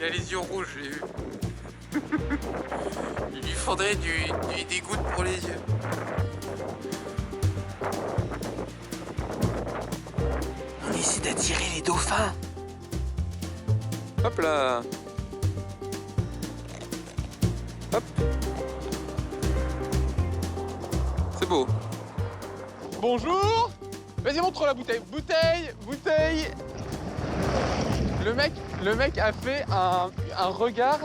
a les yeux rouges, j'ai vu. Il lui faudrait des gouttes pour les yeux. On essaie d'attirer les dauphins. Hop là. Hop. C'est beau. Bonjour. Vas-y, montre la bouteille. Bouteille. Le mec a fait un regard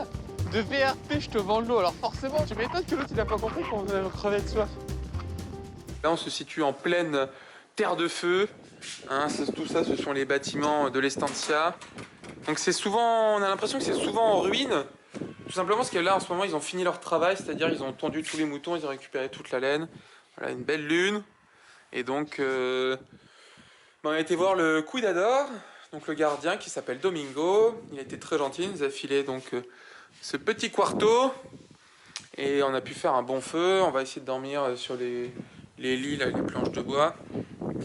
de VRP, je te vends de l'eau. Alors forcément, tu m'étonnes que l'autre il a pas compris qu'on crevait de soif. Là, on se situe en pleine terre de feu. Hein, tout ça, ce sont les bâtiments de l'Estancia. Donc c'est souvent, on a l'impression que c'est souvent en ruine. Tout simplement parce que là, en ce moment, ils ont fini leur travail. C'est-à-dire, ils ont tondu tous les moutons, ils ont récupéré toute la laine. Voilà, une belle lune. Et donc, on a été voir le cuidador, donc le gardien qui s'appelle Domingo. Il a été très gentil, il nous a filé donc ce petit quarto. Et on a pu faire un bon feu. On va essayer de dormir sur les lits, là, les planches de bois,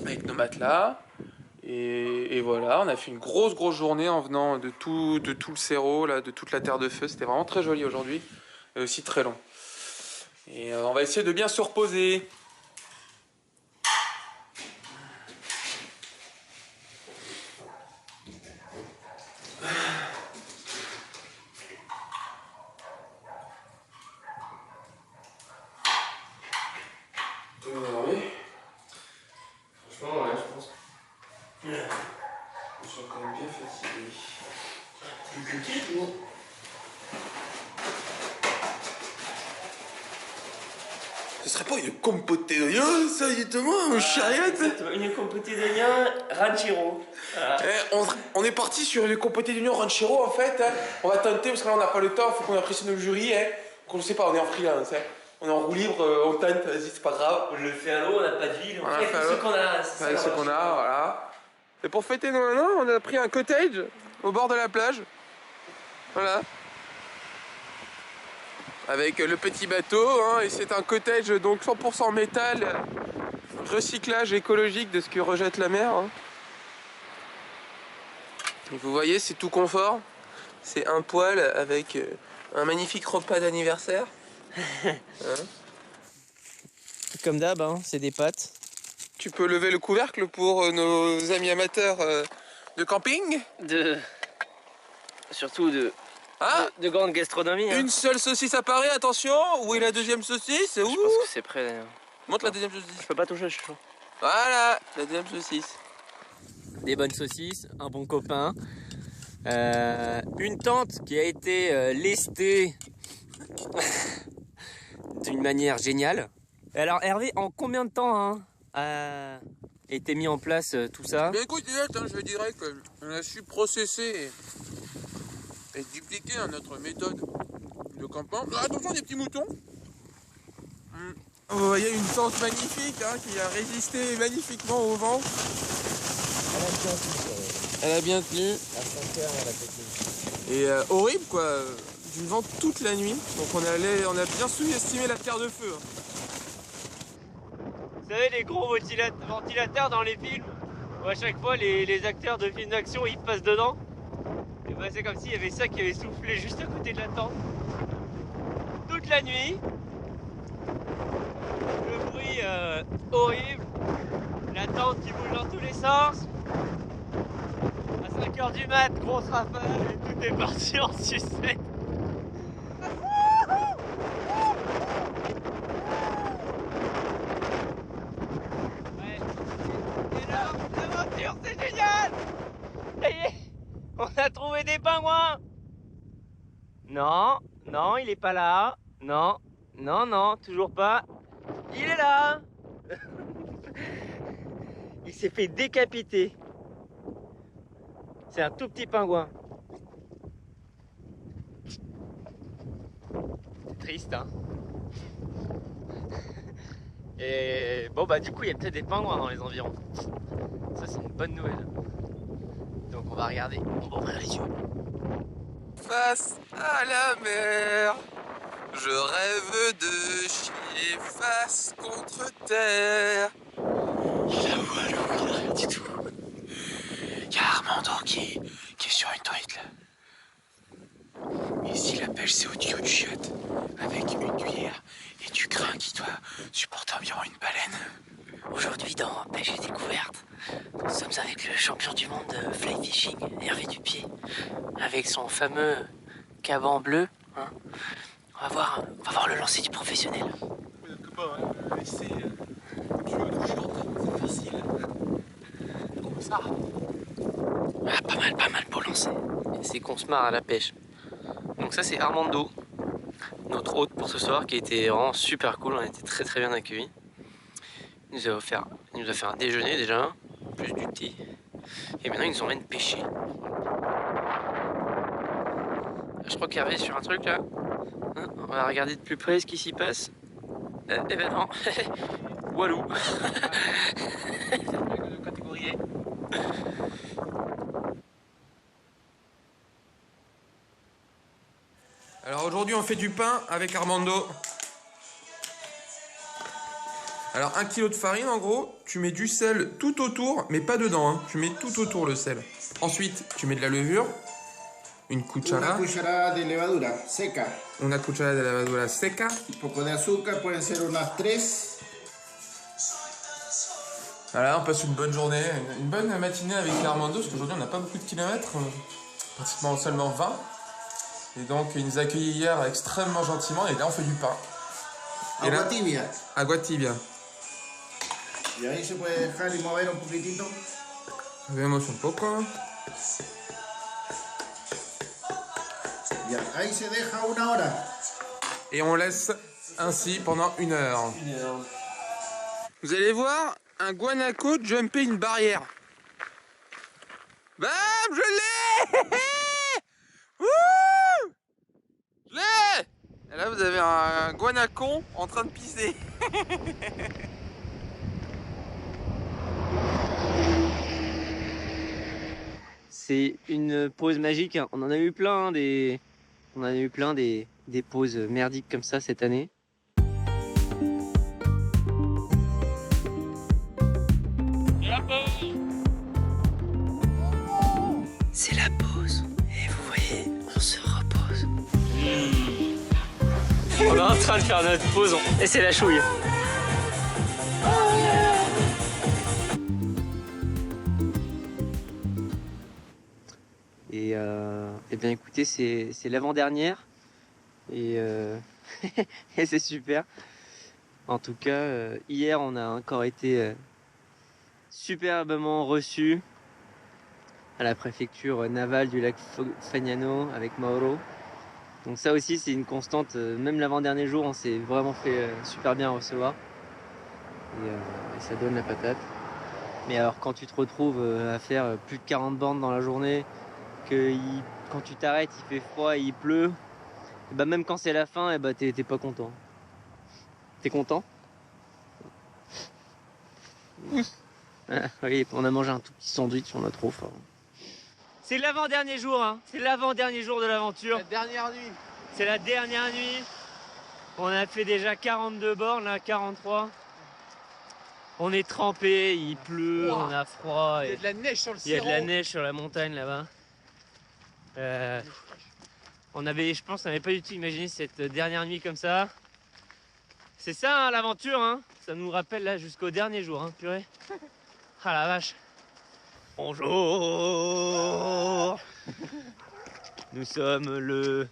avec nos matelas. Et voilà, on a fait une grosse journée en venant de tout le Cerro, là, de toute la terre de feu. C'était vraiment très joli aujourd'hui, et aussi très long. Et on va essayer de bien se reposer. Franchement, ouais, je pense. Je suis quand même bien fatigué. Ce serait pas une compotée d'oignons, ça, justement, mon chariot? Exactement, une compotée d'oignons ranchero. Voilà. On est parti sur une compotée d'oignons ranchero, en fait. Hein. On va tenter, parce que là, on n'a pas le temps, il faut qu'on apprécie nos jurys. Hein. Qu'on sait pas, on est en freelance. Hein. On est en roue libre, on tente, vas-y, c'est pas grave. On le fait à l'eau, on n'a pas d'huile, on fait ce qu'on a. C'est ce qu'on a, voilà. Et pour fêter nos 1 an, on a pris un cottage au bord de la plage. Voilà. Avec le petit bateau, hein, et c'est un cottage donc 100% métal, recyclage écologique de ce que rejette la mer. Hein. Et vous voyez, c'est tout confort. C'est un poêle avec un magnifique repas d'anniversaire. Hein. Comme d'hab, hein, c'est des pâtes. Tu peux lever le couvercle pour nos amis amateurs de camping. Surtout de grande gastronomie. Une seule saucisse apparaît, attention. Où est la deuxième saucisse? Je pense que c'est prêt d'ailleurs. Montre la deuxième saucisse. Je peux pas toucher, je suis chaud. Voilà, la deuxième saucisse. Des bonnes saucisses, un bon copain. Une tente qui a été lestée d'une manière géniale. Alors Hervé, en combien de temps a été mis en place tout ça? Mais écoute, je dirais qu'on a su processer et dupliquer notre méthode de campement. Attention, des petits moutons. Vous voyez une tente magnifique hein, qui a résisté magnifiquement au vent. Elle a bien tenu. La frontière, elle a tenu. Et horrible quoi, du vent toute la nuit. Donc on a bien sous-estimé la terre de feu. Hein. Vous savez, les gros ventilateurs dans les films, où à chaque fois les acteurs de films d'action ils passent dedans. Et bah c'est comme s'il y avait ça qui avait soufflé juste à côté de la tente. Toute la nuit. Le bruit horrible. La tente qui bouge dans tous les sens. À 5h du mat, grosse rafale et tout est parti en sucette. C'est génial! Ça y est, on a trouvé des pingouins! Non, non, il est pas là. Non, non, non, toujours pas. Il est là! Il s'est fait décapiter. C'est un tout petit pingouin. C'est triste, hein? Et bon, bah, du coup, il y a peut-être des pingouins dans les environs. Ça, c'est une bonne nouvelle. Donc, on va regarder. On va ouvrir les yeux. Face à la mer, je rêve de chier face contre terre. J'avoue, il n'y a rien du tout. Il y a Armando qui est sur une truite là. pêche, c'est au tuyau de chiotte, avec une cuillère et du grain qui doit supporter environ une baleine. Aujourd'hui, dans Pêche et Découverte, nous sommes avec le champion du monde de fly fishing, Hervé Dupied, avec son fameux caban bleu. Hein. On va voir le lancer du professionnel. C'est tuyau de chiotte, c'est facile. Comme ça. Ah, pas mal pour lancer. C'est qu'on se marre à la pêche. Donc ça, c'est Armando, notre hôte pour ce soir, qui a été vraiment super cool. On a été très bien accueillis. Il nous a fait un déjeuner déjà, plus du thé. Et maintenant, il nous emmène pêcher. Je crois qu'Hervé est sur un truc là. Hein, on va regarder de plus près ce qui s'y passe. Eh ben non. Walou. Alors aujourd'hui on fait du pain avec Armando. Alors 1 kg de farine en gros, tu mets du sel tout autour, mais pas dedans, hein. Tu mets tout autour le sel. Ensuite tu mets de la levure, une cuchara, Una cucharada de levadura seca, una cucharada de levadura seca, un poco de azúcar, pueden ser unas 3. Voilà, on passe une bonne journée, une bonne matinée avec Armando, parce qu'aujourd'hui on n'a pas beaucoup de kilomètres, pratiquement seulement 20. Et donc il nous a accueillis hier extrêmement gentiment, et là on fait du pain. Et là, Agua tibia. agua tibia. Y ahí se puede dejar y mover un poquitito. Vemos un poco. Ya, ahí se deja 1 hora. Et on laisse ainsi pendant 1 heure. Vous allez voir un guanaco jumper une barrière. Bam, je l'ai. Wouh, je l'ai. Et là vous avez un guanacon en train de pisser. C'est une pause magique. Hein. On en a eu plein des pauses merdiques comme ça cette année. C'est la pause. Et vous voyez, on se repose. On est en train de faire notre pause et c'est la chouille. Et bien écoutez, c'est l'avant-dernière et, et c'est super. En tout cas, hier on a encore été superbement reçus à la préfecture navale du lac Fagnano avec Mauro. Donc ça aussi c'est une constante, même l'avant-dernier jour on s'est vraiment fait super bien recevoir et ça donne la patate. Mais alors quand tu te retrouves à faire plus de 40 bornes dans la journée, quand tu t'arrêtes il fait froid et il pleut, et bah même quand c'est la fin, et bah t'es pas content. T'es content? Ah, oui, on a mangé un tout petit sandwich, on a trop faim. C'est l'avant-dernier jour, hein. C'est l'avant-dernier jour de l'aventure. La dernière nuit. C'est la dernière nuit. On a fait déjà 42 bornes, là, 43. On est trempé, il pleut, Wow. on a froid. Il y a de la neige sur le Il y a Cerro. de la neige sur la montagne là-bas. Je pense, on n'avait pas du tout imaginé cette dernière nuit comme ça. C'est ça, hein, l'aventure, hein. Ça nous rappelle là jusqu'au dernier jour, hein, purée. Ah la vache. Bonjour. Nous sommes le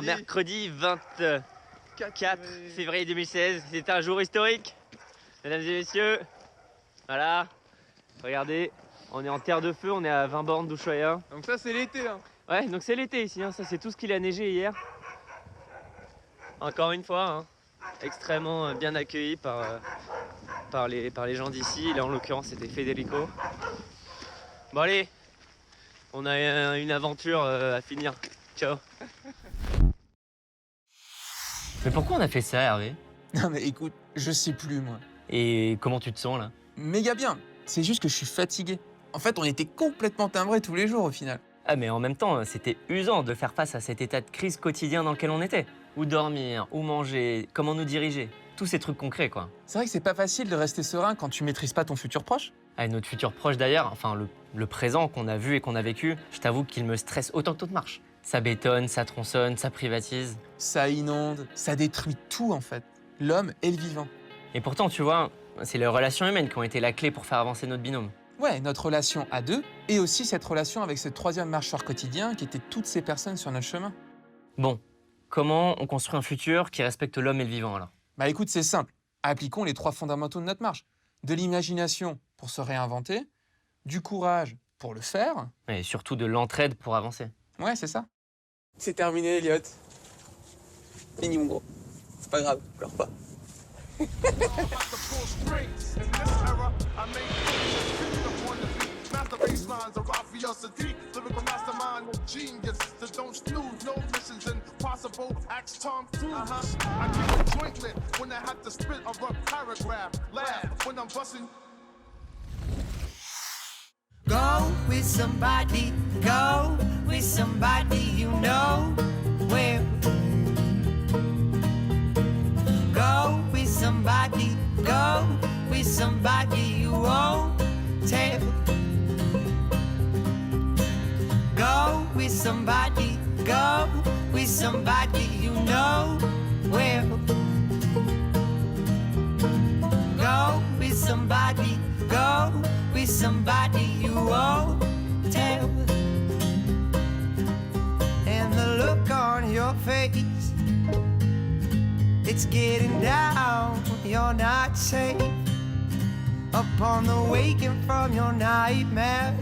mercredi 24 février 2016. C'est un jour historique, mesdames et messieurs. Voilà. Regardez, on est en terre de feu, on est à 20 bornes d'Ushuaïa. Donc ça c'est l'été. Hein. Ouais, donc c'est l'été ici, hein. Ça c'est tout ce qu'il a neigé hier. Encore une fois, hein, extrêmement bien accueilli par les gens d'ici. Là en l'occurrence c'était Federico. Bon allez, on a une aventure à finir. Ciao. Mais pourquoi on a fait ça, Hervé? Non mais écoute, je sais plus moi. Et comment tu te sens là? Méga bien. C'est juste que je suis fatigué. En fait, on était complètement timbrés tous les jours au final. Ah mais en même temps, c'était usant de faire face à cet état de crise quotidien dans lequel on était. Où dormir, où manger, comment nous diriger. Tous ces trucs concrets quoi. C'est vrai que c'est pas facile de rester serein quand tu maîtrises pas ton futur proche. Ah, et notre futur proche d'ailleurs, enfin le présent qu'on a vu et qu'on a vécu, je t'avoue qu'il me stresse autant que toute marche. Ça bétonne, ça tronçonne, ça privatise. Ça inonde, ça détruit tout en fait. L'homme et le vivant. Et pourtant, tu vois, c'est les relations humaines qui ont été la clé pour faire avancer notre binôme. Ouais, notre relation à deux, et aussi cette relation avec ce troisième marcheur quotidien qui était toutes ces personnes sur notre chemin. Bon, comment on construit un futur qui respecte l'homme et le vivant alors? Bah écoute, c'est simple. Appliquons les 3 fondamentaux de notre marche. De l'imagination pour se réinventer, du courage pour le faire. Et surtout de l'entraide pour avancer. Ouais, c'est ça. C'est terminé, Elliot. Fini, mon gros. C'est pas grave, pleure pas. Go with somebody you know where. Go with somebody you won't tell. Go with somebody you know where. Go with somebody you won't tell. And the look on your face, it's getting down, you're not safe. Up on the waking from your nightmare.